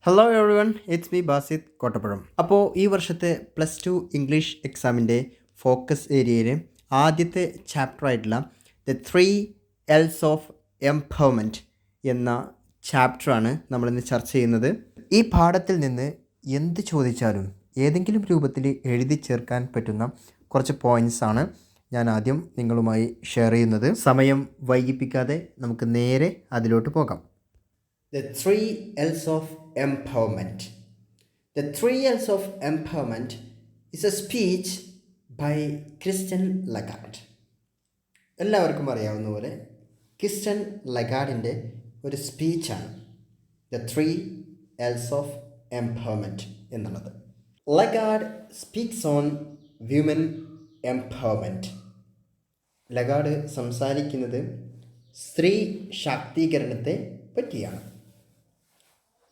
Hello every one, it's me Basit Kottappuram. അപ്പോൾ ഈ വർഷത്തെ +2 ഇംഗ്ലീഷ് എക്സാമിൻ്റെ ഫോക്കസ് ഏരിയയിൽ ആദ്യത്തെ ചാപ്റ്ററായിട്ടുള്ള ദ 3 L's ഓഫ് എംപവർമെൻറ്റ് എന്ന ചാപ്റ്ററാണ് നമ്മളിന്ന് ചർച്ച ചെയ്യുന്നത്. ഈ പാഠത്തിൽ നിന്ന് എന്ത് ചോദിച്ചാലും ഏതെങ്കിലും രൂപത്തിൽ എഴുതി ചേർക്കാൻ പറ്റുന്ന കുറച്ച് പോയിൻറ്റ്സാണ് ഞാൻ ആദ്യം നിങ്ങളുമായി ഷെയർ ചെയ്യുന്നത്. സമയം വൈകിപ്പിക്കാതെ നമുക്ക് നേരെ അതിലോട്ട് പോകാം. The 3 L's of Empowerment. The 3 L's of Empowerment is a speech by Christian Lagarde. എല്ലാവർക്കും അറിയാവുന്ന പോലെ ക്രിസ്റ്റ്യൻ ലഗാർഡിൻ്റെ ഒരു സ്പീച്ചാണ് ദ 3 L's ഓഫ് എംപവർമെൻറ്റ് എന്നുള്ളത്. Lagarde speaks on women empowerment. Lagarde സംസാരിക്കുന്നത് സ്ത്രീ ശാക്തീകരണത്തെ പറ്റിയാണ്.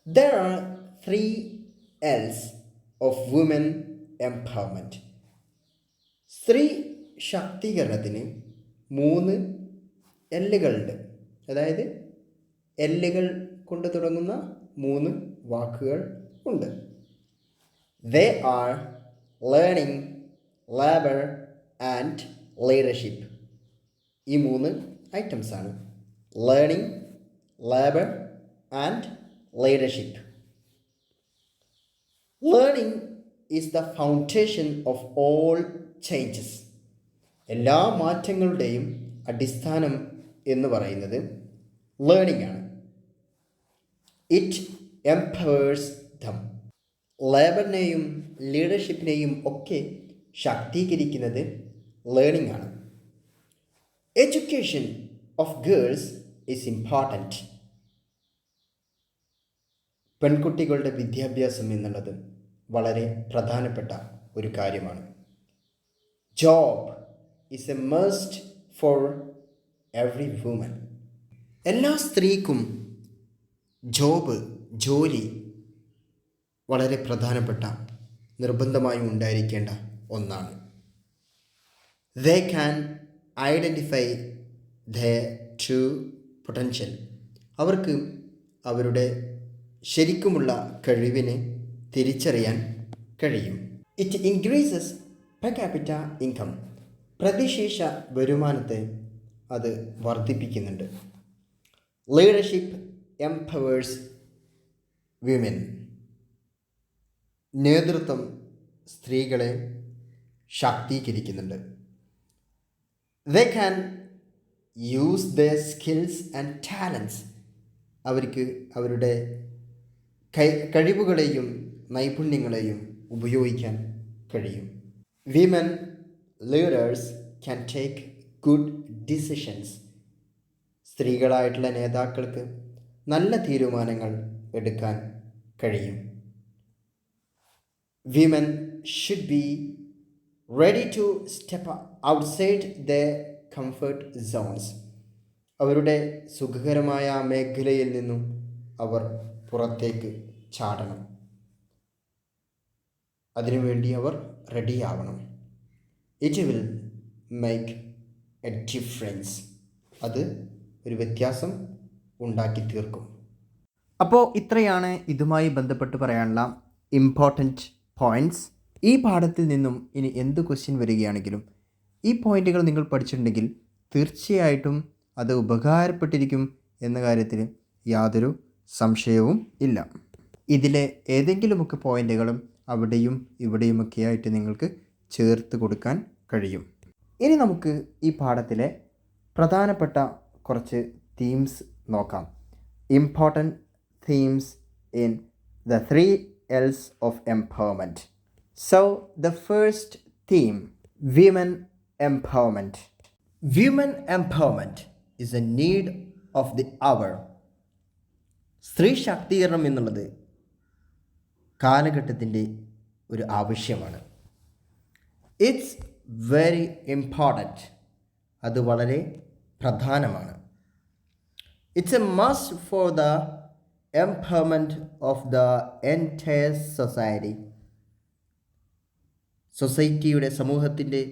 There are 3 L's of women empowerment. സ്ത്രീ ശാക്തീകരണത്തിന് 3 എല്ലുകളുണ്ട്. അതായത് എല്ലുകൾ കൊണ്ട് തുടങ്ങുന്ന 3 വാക്കുകൾ ഉണ്ട്. They are learning, labor and leadership. ഈ 3 ഐറ്റംസാണ് learning, labour and leadership. Learning is the foundation of all changes. എല്ലാ മാറ്റങ്ങളുടെയും അടിസ്ഥാനം എന്ന് പറയുന്നത് ലേണിംഗ് ആണ്. It empowers them. ലേബറിനെയും ലീഡർഷിപ്പിനെയും ഒക്കെ ശാക്തീകരിക്കുന്നത് ലേണിംഗ് ആണ്. Education of girls is important. പെൺകുട്ടികളുടെ വിദ്യാഭ്യാസം എന്നുള്ളത് വളരെ പ്രധാനപ്പെട്ട ഒരു കാര്യമാണ്. Job is a must for every woman. എല്ലാ സ്ത്രീക്കും ജോലി വളരെ പ്രധാനപ്പെട്ട നിർബന്ധമായും ഉണ്ടായിരിക്കേണ്ട ഒന്നാണ്. They can identify the true potential. അവർക്ക് അവരുടെ ശരിക്കുമുള്ള കഴിവിനെ തിരിച്ചറിയാൻ കഴിയും. It increases per capita income. പ്രതിശീർഷ വരുമാനത്തെ അത് വർദ്ധിപ്പിക്കുന്നുണ്ട്. Leadership empowers women. നേതൃത്വം സ്ത്രീകളെ ശാക്തീകരിക്കുന്നുണ്ട്. They can use the skills and talents. അവർക്ക് അവരുടെ കഴിവുകളെയും നൈപുണ്യങ്ങളെയും ഉപയോഗിക്കാൻ കഴിയും. Women leaders can take good decisions. സ്ത്രീകളായിട്ടുള്ള നേതാക്കൾക്ക് നല്ല തീരുമാനങ്ങൾ എടുക്കാൻ കഴിയും. Women should be ready to step outside the comfort zones. അവരുടെ സുഖകരമായ മേഖലയിൽ നിന്നും അവർ പുറത്തേക്ക് ചാടണം. അതിനുവേണ്ടി അവർ റെഡിയാവണം. It will make a difference. അത് ഒരു വ്യത്യാസം ഉണ്ടാക്കി തീർക്കും. അപ്പോൾ ഇത്രയാണ് ഇതുമായി ബന്ധപ്പെട്ട് പറയാനുള്ള ഇമ്പോർട്ടൻറ്റ് പോയിൻറ്റ്സ്. ഈ പാഠത്തിൽ നിന്നും ഇനി എന്ത് ക്വസ്റ്റ്യൻ വരികയാണെങ്കിലും ഈ പോയിൻറ്റുകൾ നിങ്ങൾ പഠിച്ചിട്ടുണ്ടെങ്കിൽ തീർച്ചയായിട്ടും അത് ഉപകാരപ്പെട്ടിരിക്കും എന്ന കാര്യത്തിൽ യാതൊരു സംശയവും ഇല്ല. ഇതിലെ ഏതെങ്കിലുമൊക്കെ പോയിൻറ്റുകളും അവിടെയും ഇവിടെയുമൊക്കെ ആയിട്ട് നിങ്ങൾക്ക് ചേർത്ത് കൊടുക്കാൻ കഴിയും. ഇനി നമുക്ക് ഈ പാഠത്തിലെ പ്രധാനപ്പെട്ട കുറച്ച് തീംസ് നോക്കാം. Important themes in the 3 L's of empowerment. So the first theme, women empowerment. Women empowerment is A need of the അവർ. സ്ത്രീ ശാക്തീകരണം എന്നുള്ളത് കാലഘട്ടത്തിൻ്റെ ഒരു ആവശ്യമാണ്. It's very important. അത് വളരെ പ്രധാനമാണ്. It's a must for the empowerment of the entire society. സൊസൈറ്റിയുടെ, സമൂഹത്തിൻ്റെ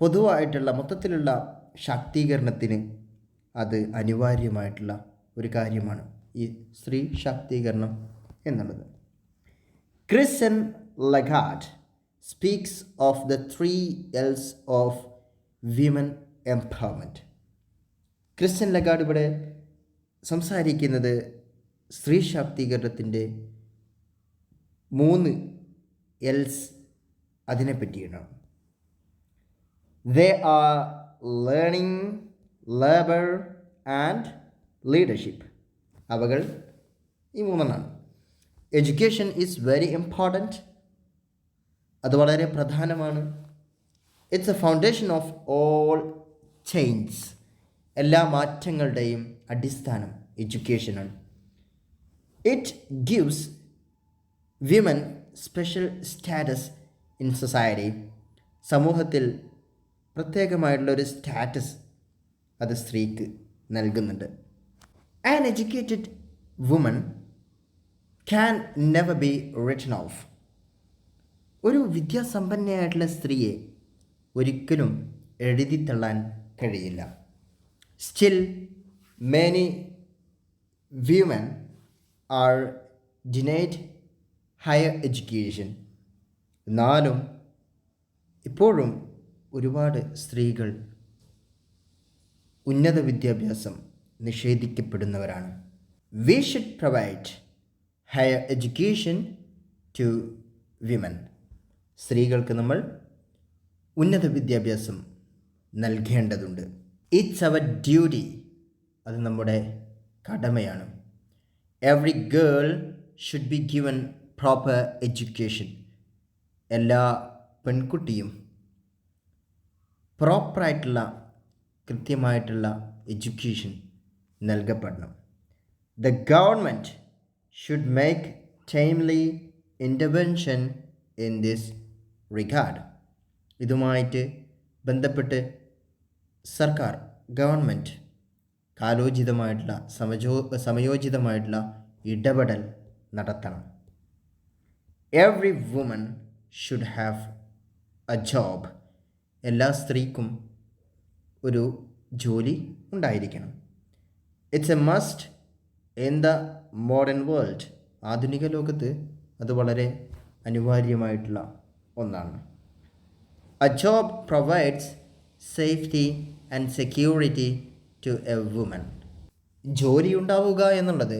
പൊതുവായിട്ടുള്ള മൊത്തത്തിലുള്ള ശാക്തീകരണത്തിന് അത് അനിവാര്യമായിട്ടുള്ള ഒരു കാര്യമാണ് ഈ സ്ത്രീ ശാക്തീകരണം എന്നുള്ളത്. Christian Lagarde speaks of the 3 Ls of women empowerment. Christian Lagarde ഇവിടെ സംസാരിക്കുന്നത് സ്ത്രീ ശാക്തീകരണത്തിൻ്റെ 3 Ls അതിനെപ്പറ്റിയാണ്. They are learning, labor and leadership. അവകൾ ഈ 3 എഡ്യൂക്കേഷൻ ഈസ് വെരി ഇമ്പോർട്ടൻറ്റ്. അത് വളരെ പ്രധാനമാണ്. It's a foundation of all change. എല്ലാ മാറ്റങ്ങളുടെയും അടിസ്ഥാനം എഡ്യൂക്കേഷനാണ്. It gives women special status in society. സമൂഹത്തിൽ പ്രത്യേകമായിട്ടുള്ളൊരു സ്റ്റാറ്റസ് അത് സ്ത്രീക്ക് നൽകുന്നുണ്ട്. An educated woman can never be written off. ഒരു വിദ്യാസമ്പന്നയായിട്ടുള്ള സ്ത്രീയെ ഒരിക്കലും എഴുതിത്തള്ളാൻ കഴിയില്ല. Still many women are denied higher education. എന്നാലും ഇപ്പോഴും ഒരുപാട് സ്ത്രീകൾ ഉന്നത വിദ്യാഭ്യാസം നിഷേധിക്കപ്പെടുന്നവരാണ്. We should provide higher education to women. സ്ത്രീകൾക്ക് നമ്മൾ ഉന്നത വിദ്യാഭ്യാസം നൽകേണ്ടതുണ്ട്. It's our duty. അത് നമ്മുടെ കടമയാണ്. Every girl should be given proper education. എല്ലാ പെൺകുട്ടിയും പ്രോപ്പറായിട്ടുള്ള കൃത്യമായിട്ടുള്ള എഡ്യൂക്കേഷൻ നൽകപ്പെടണം. The government should make timely intervention in this regard. ഇതുമായിട്ട് ബന്ധപ്പെട്ട് സർക്കാർ ഗവൺമെൻറ് കാലോചിതമായിട്ടുള്ള സമയോചിതമായിട്ടുള്ള ഇടപെടൽ നടത്തണം. Every woman should have a job. എല്ലാ സ്ത്രീക്കും ഒരു ജോലി ഉണ്ടായിരിക്കണം. It's a must in the modern world. ആധുനിക ലോകത്ത് അത് വളരെ അനിവാര്യമായിട്ടുള്ള ഒന്നാണ്. A job provides safety and security to a woman. ജോലി ഉണ്ടാവുക എന്നുള്ളത്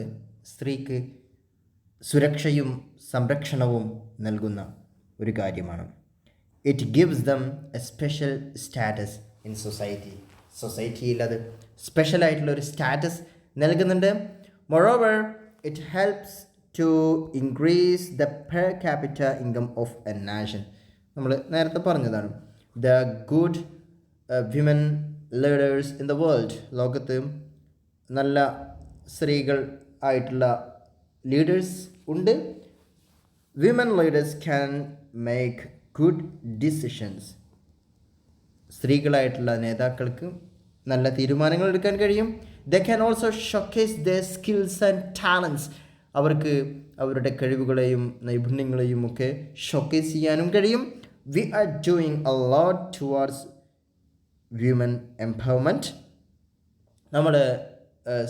സ്ത്രീക്ക് സുരക്ഷയും സംരക്ഷണവും നൽകുന്ന ഒരു കാര്യമാണ്. It gives them a special status in society. സൊസൈറ്റിയിൽ അത് സ്പെഷ്യലായിട്ടുള്ള ഒരു സ്റ്റാറ്റസ് നൽകുന്നുണ്ട്. Moreover it helps to increase the per capita income of a nation. നമ്മൾ നേരത്തെ പറഞ്ഞതാണ്. The good women leaders in the world. ലോകത്ത് നല്ല സ്ത്രീകൾ ആയിട്ടുള്ള ലീഡേഴ്സ് ഉണ്ട്. Women leaders can make good decisions. സ്ത്രീകളായിട്ടുള്ള നേതാക്കൾക്ക് നല്ല തീരുമാനങ്ങൾ എടുക്കാൻ കഴിയും. They can also showcase the skills and talents. അവർക്ക് അവരുടെ കഴിവുകളെയും നൈപുണ്യങ്ങളെയും ഒക്കെ ഷോക്കേസ് ചെയ്യാനും കഴിയും. We are doing a lot towards women empowerment. നമ്മൾ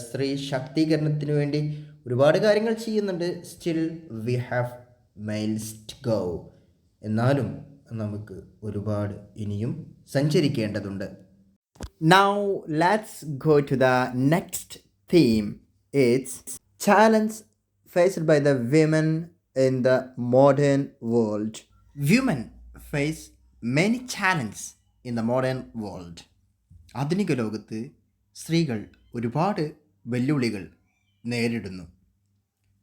സ്ത്രീ ശാക്തീകരണത്തിന് വേണ്ടി ഒരുപാട് കാര്യങ്ങൾ ചെയ്യുന്നുണ്ട്. Still we have miles to go. എന്നാലും നമുക്ക് ഒരുപാട് ഇനിയും സഞ്ചരിക്കേണ്ടതുണ്ട്. Now let's go to the next theme. It's challenge faced by the women in the modern world. Women face many challenges in the modern world. ആധുനിക ലോകത്ത് സ്ത്രീകൾ ഒരുപാട് വെല്ലുവിളികൾ നേരിടുന്നു.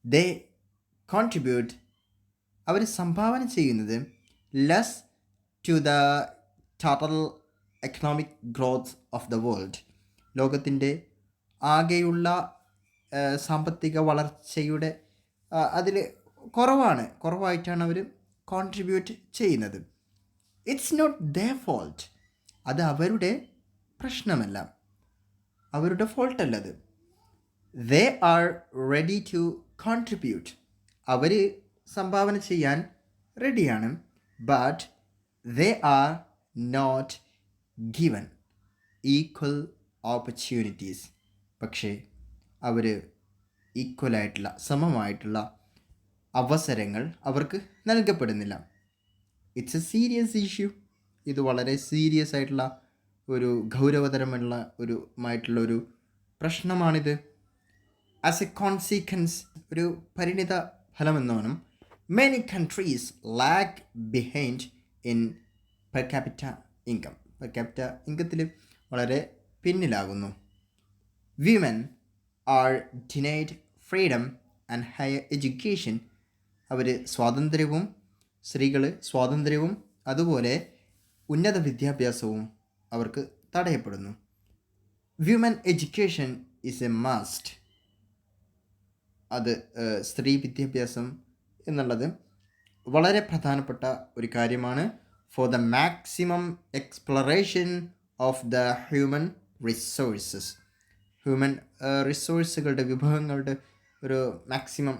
They contribute, അവർ സംഭാവന ചെയ്യുന്നത് less to the total economic growth of the world. ലോകത്തിൻ്റെ ആകെയുള്ള സാമ്പത്തിക വളർച്ചയുടെ അതിൽ കുറവായിട്ടാണ് അവർ കോൺട്രിബ്യൂട്ട് ചെയ്യുന്നത്. It's not their fault. അത് അവരുടെ പ്രശ്നമല്ല, അവരുടെ ഫോൾട്ടല്ലത്. They are ready to contribute. അവർ സംഭാവന ചെയ്യാൻ റെഡിയാണ്. But they are not given equal opportunities. പക്ഷേ അവർ ഈക്വലായിട്ടുള്ള സമമായിട്ടുള്ള അവസരങ്ങൾ അവർക്ക് നൽകപ്പെടുന്നില്ല. It's a serious issue. ഇത് വളരെ സീരിയസ് ആയിട്ടുള്ള ഒരു ഗൗരവതരമുള്ള ഒരു പ്രശ്നമാണിത്. ആസ് എ കോൺസിക്വൻസ്, ഒരു പരിണിത ഫലമെന്നോണം many countries lag behind in per capita income. Per capita ഇൻകത്തിൽ വളരെ പിന്നിലാകുന്നു. Women are denied freedom and higher education. അവർ സ്ത്രീകൾ സ്വാതന്ത്ര്യവും അതുപോലെ ഉന്നത വിദ്യാഭ്യാസവും അവർക്ക് തടയപ്പെടുന്നു. Women education is a must. അത് സ്ത്രീ വിദ്യാഭ്യാസം എന്നുള്ളത് വളരെ പ്രധാനപ്പെട്ട ഒരു കാര്യമാണ്. For the maximum exploration of the human resources. Human റിസോഴ്സുകളുടെ വിഭവങ്ങളുടെ ഒരു മാക്സിമം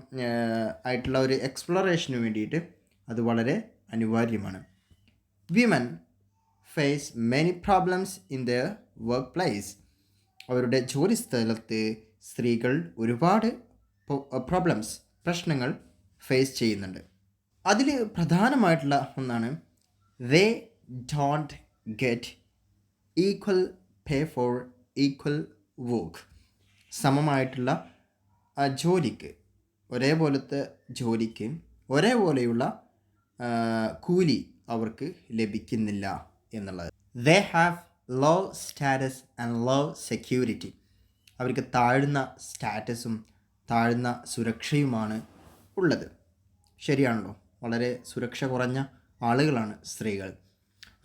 ആയിട്ടുള്ള ഒരു എക്സ്പ്ലോറേഷന് വേണ്ടിയിട്ട് അത് വളരെ അനിവാര്യമാണ്. Women face many problems in the workplace. അവരുടെ ജോലി സ്ഥലത്ത് സ്ത്രീകൾ ഒരുപാട് പ്രശ്നങ്ങൾ ഫേസ് ചെയ്യുന്നുണ്ട്. അതിൽ പ്രധാനമായിട്ടുള്ള ഒന്നാണ് they don't get equal pay for equal work. സമമായിട്ടുള്ള ജോലിക്ക്, ഒരേപോലത്തെ ജോലിക്ക് ഒരേപോലെയുള്ള കൂലി അവർക്ക് ലഭിക്കുന്നില്ല എന്നുള്ളത്. They have low status and low security. അവർക്ക് താഴ്ന്ന സ്റ്റാറ്റസും താഴ്ന്ന സുരക്ഷയുമാണ് ഉള്ളത്. ശരിയാണല്ലോ, വളരെ സുരക്ഷ കുറഞ്ഞ ആളുകളാണ് സ്ത്രീകൾ.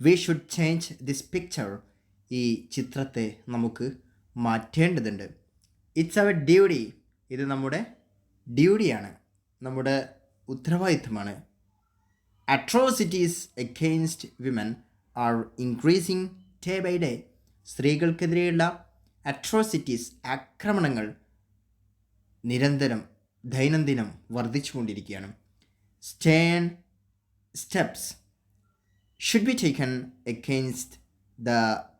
We should change this picture. ഈ ചിത്രത്തെ നമുക്ക് മാറ്റേണ്ടതുണ്ട്. It's our duty. ഇത് നമ്മുടെ ഡ്യൂട്ടിയാണ്, നമ്മുടെ ഉത്തരവാദിത്തമാണ്. Atrocities against women are increasing day by day. സ്ത്രീകൾക്കെതിരെയുള്ള അട്രോസിറ്റീസ്, ആക്രമണങ്ങൾ നിരന്തരം ദൈനംദിനം വർദ്ധിച്ചുകൊണ്ടിരിക്കുകയാണ്. Stern steps should be taken against the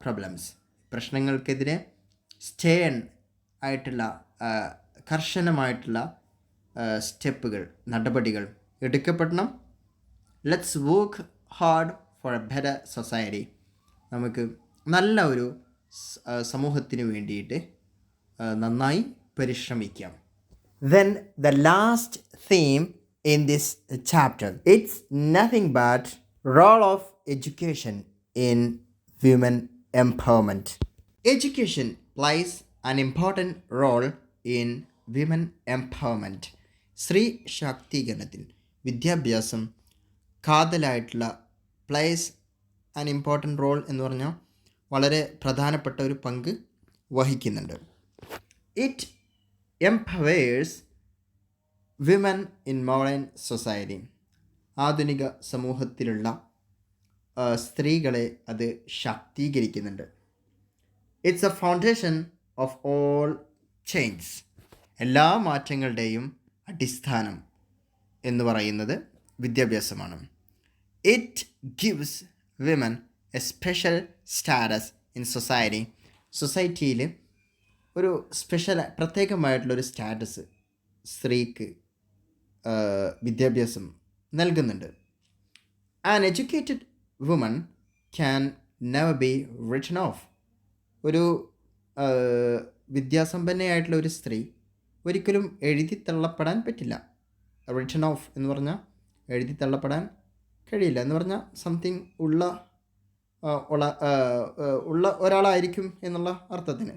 problems. പ്രശ്നങ്ങൾക്കെതിരെ സ്റ്റേൺ ആയിട്ടുള്ള കർശനമായിട്ടുള്ള സ്റ്റെപ്പുകൾ, നടപടികൾ എടുക്കപ്പെടണം. Let's work hard for a better society. നമുക്ക് നല്ല ഒരു സമൂഹത്തിന് വേണ്ടിയിട്ട് നന്നായി പരിശ്രമിക്കാം. Then the last theme in this chapter, it's nothing but role of education in women empowerment. Education plays an important role in women empowerment. സ്ത്രീ ശാക്തീകരണത്തിൽ വിദ്യാഭ്യാസം കാതലായിട്ടുള്ള പ്ലേസ് ആൻ ഇമ്പോർട്ടൻറ്റ് റോൾ എന്ന് പറഞ്ഞാൽ വളരെ പ്രധാനപ്പെട്ട ഒരു പങ്ക് വഹിക്കുന്നുണ്ട്. It empowers women in modern society. ആധുനിക സമൂഹത്തിലുള്ള സ്ത്രീകളെ അത് ശാക്തീകരിക്കുന്നുണ്ട്. It's a foundation of all change. എല്ലാ മാറ്റങ്ങളുടെയും അടിസ്ഥാനം എന്ന് പറയുന്നത് വിദ്യാഭ്യാസമാണ്. It gives women a special status in society. സൊസൈറ്റിയിൽ ഒരു പ്രത്യേകമായിട്ടുള്ളൊരു സ്റ്റാറ്റസ് സ്ത്രീക്ക് വിദ്യാഭ്യാസം നൽകുന്നുണ്ട്. An educated woman can never be written off. ഒരു വിദ്യാസമ്പന്നയായിട്ടുള്ള ഒരു സ്ത്രീ ഒരിക്കലും എഴുതി തള്ളപ്പെടാൻ പറ്റില്ല. റിട്ടൺ ഓഫ് എന്ന് പറഞ്ഞാൽ എഴുതി തള്ളപ്പെടാൻ കഴിയില്ല എന്ന് പറഞ്ഞാൽ സംതിങ് ഉള്ള ഒരാളായിരിക്കും എന്നുള്ള അർത്ഥത്തിന്.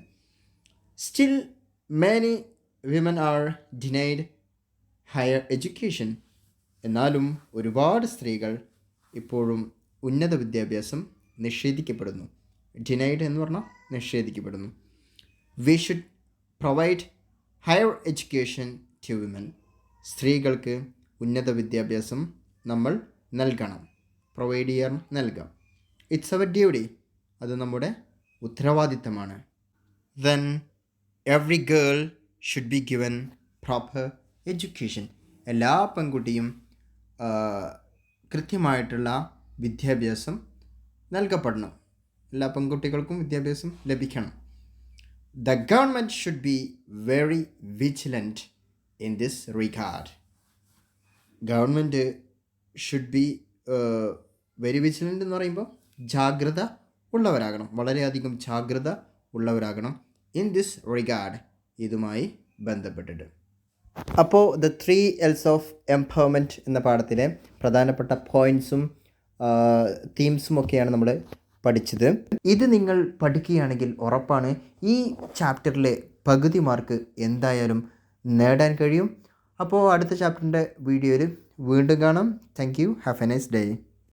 Still many women are denied higher education. എന്നാലും ഒരുപാട് സ്ത്രീകൾ ഇപ്പോഴും ഉന്നത വിദ്യാഭ്യാസം നിഷേധിക്കപ്പെടുന്നു. ഡിനൈഡ് എന്ന് പറഞ്ഞാൽ നിഷേധിക്കപ്പെടുന്നു. We should provide higher education to women. സ്ത്രീകൾക്ക് ഉന്നത വിദ്യാഭ്യാസം നമ്മൾ നൽകണം. പ്രൊവൈഡ് ചെയ്യാൻ നൽകാം. It's our duty. അത് നമ്മുടെ ഉത്തരവാദിത്തമാണ്. Then every girl should be given proper education. എല്ലാ പെൺകുട്ടിയും കൃത്യമായിട്ടുള്ള വിദ്യാഭ്യാസം നൽകപ്പെടണം. എല്ലാ പെൺകുട്ടികൾക്കും വിദ്യാഭ്യാസം ലഭിക്കണം. The government should be very vigilant in this regard. Government should be very vigilant എന്ന് പറയുമ്പോൾ ജാഗ്രത ഉള്ളവരാകണം, വളരെയധികം ജാഗ്രത ഉള്ളവരാകണം ഇൻ ദിസ് റിഗാർഡ്, ഇതുമായി ബന്ധപ്പെട്ടിട്ട്. അപ്പോൾ ദ 3 L's ഓഫ് എംപവർമെൻറ്റ് എന്ന പാഠത്തിലെ പ്രധാനപ്പെട്ട പോയിൻറ്സും തീംസും ഒക്കെയാണ് നമ്മൾ പഠിച്ചത്. ഇത് നിങ്ങൾ പഠിക്കുകയാണെങ്കിൽ ഉറപ്പാണ് ഈ ചാപ്റ്ററിലെ പകുതി മാർക്ക് എന്തായാലും നേടാൻ കഴിയും. അപ്പോൾ അടുത്ത ചാപ്റ്ററിൻ്റെ വീഡിയോയിൽ വീണ്ടും കാണാം. Thank you. Have A nice day.